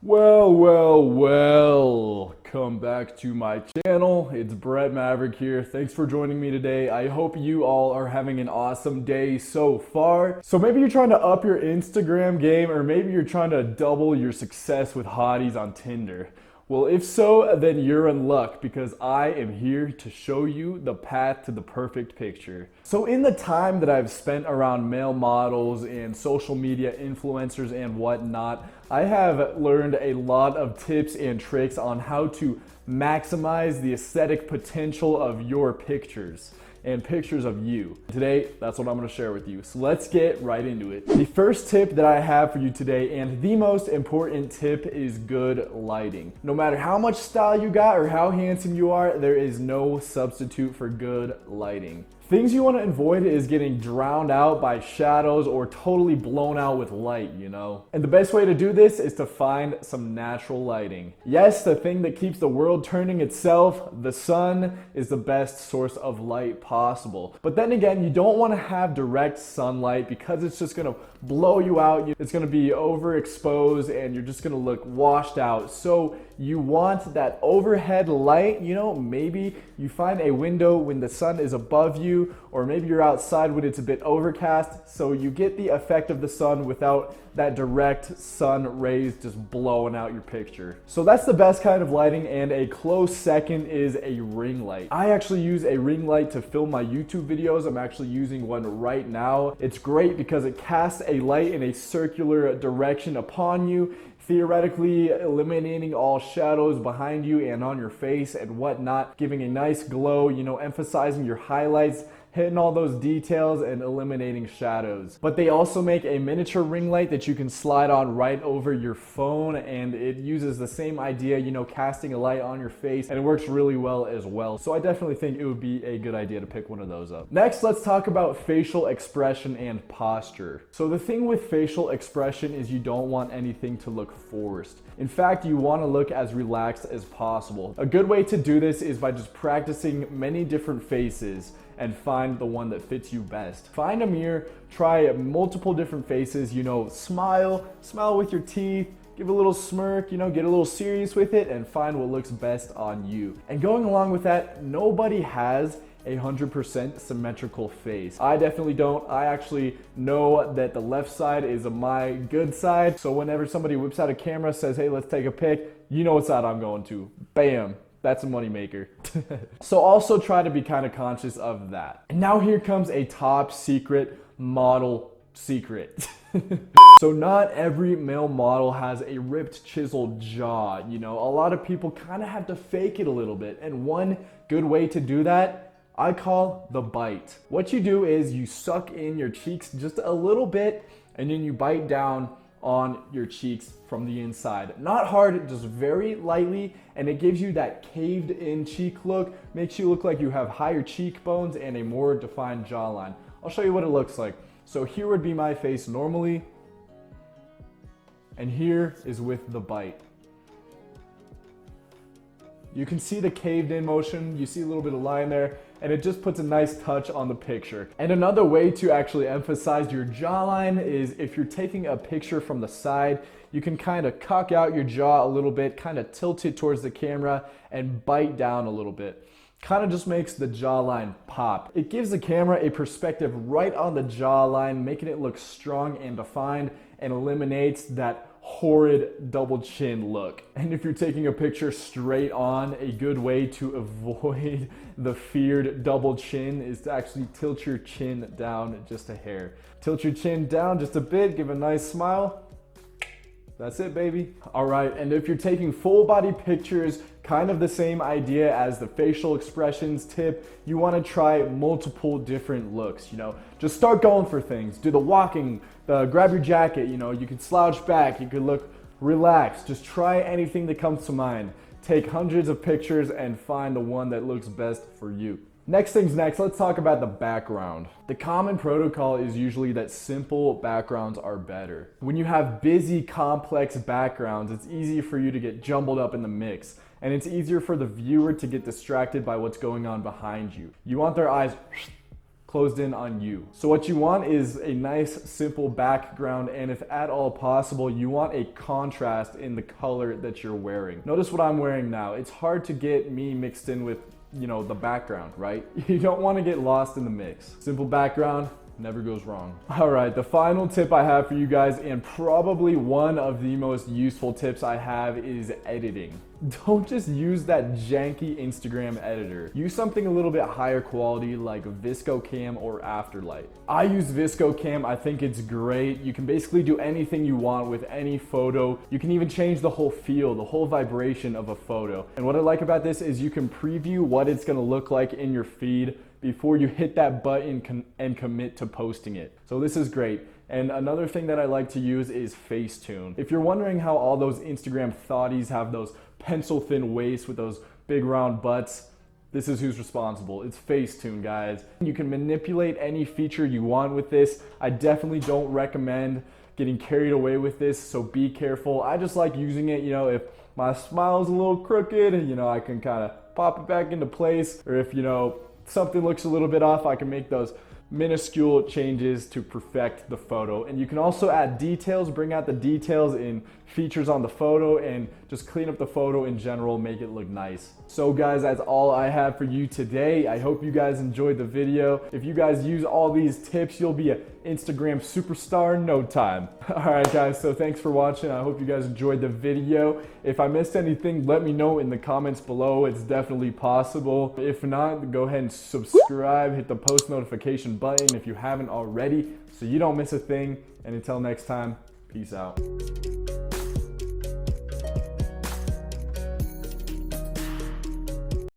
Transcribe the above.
Welcome back to my channel. It's Maverick here. Thanks for joining me today. I hope you all are having an awesome day so far. So maybe you're trying to up your Instagram game, or maybe you're trying to double your success with hotties on Tinder. Well, if so, then you're in luck because I am here to show you the path to the perfect picture. So in the time that I've spent around male models and social media influencers and whatnot, I have learned a lot of tips and tricks on how to maximize the aesthetic potential of your pictures and pictures of you. Today, that's what I'm gonna share with you. So let's get right into it. The first tip that I have for you today, and the most important tip, is good lighting. No matter how much style you got or how handsome you are, there is no substitute for good lighting. Things you want to avoid is getting drowned out by shadows or totally blown out with light, you know? And the best way to do this is to find some natural lighting. Yes, the thing that keeps the world turning itself, the sun, is the best source of light possible. But then again, you don't want to have direct sunlight because it's just going to blow you out. It's going to be overexposed and you're just going to look washed out. So you want that overhead light, you know, maybe you find a window when the sun is above you, or maybe you're outside when it's a bit overcast, so you get the effect of the sun without that direct sun rays just blowing out your picture. So that's the best kind of lighting, and a close second is a ring light. I actually use a ring light to film my YouTube videos. I'm actually using one right now. It's great because it casts a light in a circular direction upon you, theoretically eliminating all shadows behind you and on your face and whatnot, giving a nice glow, you know, emphasizing your highlights, hitting all those details and eliminating shadows. But they also make a miniature ring light that you can slide on right over your phone, and it uses the same idea, you know, casting a light on your face, and it works really well as well. So I definitely think it would be a good idea to pick one of those up. Next, let's talk about facial expression and posture. So the thing with facial expression is you don't want anything to look forced. In fact, you want to look as relaxed as possible. A good way to do this is by just practicing many different faces and find the one that fits you best. Find a mirror, try multiple different faces, you know, smile with your teeth, give a little smirk, you know, get a little serious with it and find what looks best on you. And going along with that, nobody has 100% symmetrical face. I definitely don't. I actually know that the left side is my good side. So whenever somebody whips out a camera, says, hey, let's take a pic, you know what side I'm going to. Bam. That's a moneymaker. So also try to be kind of conscious of that. And now here comes a top secret model secret. So not every male model has a ripped, chiseled jaw. You know, a lot of people kind of have to fake it a little bit. And one good way to do that, I call the bite. What you do is you suck in your cheeks just a little bit and then you bite down on your cheeks from the inside. Not hard, just very lightly, and it gives you that caved in cheek look, makes you look like you have higher cheekbones and a more defined jawline. I'll show you what it looks like. So here would be my face normally, and here is with the bite. You can see the caved in motion, you see a little bit of line there, and it just puts a nice touch on the picture. And another way to actually emphasize your jawline is if you're taking a picture from the side, you can kind of cock out your jaw a little bit, kind of tilt it towards the camera and bite down a little bit. Kind of just makes the jawline pop. It gives the camera a perspective right on the jawline, making it look strong and defined, and eliminates that horrid double chin look. And if you're taking a picture straight on, a good way to avoid the feared double chin is to actually tilt your chin down just a hair. Tilt your chin down just a bit, give a nice smile. That's it, baby. All right, and if you're taking full body pictures, kind of the same idea as the facial expressions tip, you want to try multiple different looks, you know. Just start going for things. Do the walking, grab your jacket, you know, you can slouch back, you could look relaxed. Just try anything that comes to mind. Take hundreds of pictures and find the one that looks best for you. Next things next, let's talk about the background. The common protocol is usually that simple backgrounds are better. When you have busy, complex backgrounds, it's easy for you to get jumbled up in the mix, and it's easier for the viewer to get distracted by what's going on behind you. You want their eyes closed in on you. So what you want is a nice simple background, and if at all possible, you want a contrast in the color that you're wearing. Notice what I'm wearing now. It's hard to get me mixed in with, you know, the background, right? You don't want to get lost in the mix. Simple background never goes wrong. All right, the final tip I have for you guys, and probably one of the most useful tips I have, is editing. Don't just use that janky Instagram editor. Use something a little bit higher quality like ViscoCam or Afterlight. I use ViscoCam. I think it's great. You can basically do anything you want with any photo. You can even change the whole feel, the whole vibration of a photo. And what I like about this is you can preview what it's gonna look like in your feed before you hit that button and commit to posting it. So this is great. And another thing that I like to use is Facetune. If you're wondering how all those Instagram thotties have those pencil thin waists with those big round butts, this is who's responsible. It's Facetune, guys. You can manipulate any feature you want with this. I definitely don't recommend getting carried away with this, so be careful. I just like using it, you know, if my smile is a little crooked, you know, I can kind of pop it back into place, or if, you know, something looks a little bit off, I can make those minuscule changes to perfect the photo. And you can also add details, bring out the details in features on the photo, and just clean up the photo in general, make it look nice. So guys, that's all I have for you today. I hope you guys enjoyed the video. If you guys use all these tips, you'll be an Instagram superstar in no time. All right guys, so thanks for watching. I hope you guys enjoyed the video. If I missed anything, let me know in the comments below. It's definitely possible. If not, go ahead and subscribe, hit the post notification button if you haven't already, so you don't miss a thing. And until next time, peace out.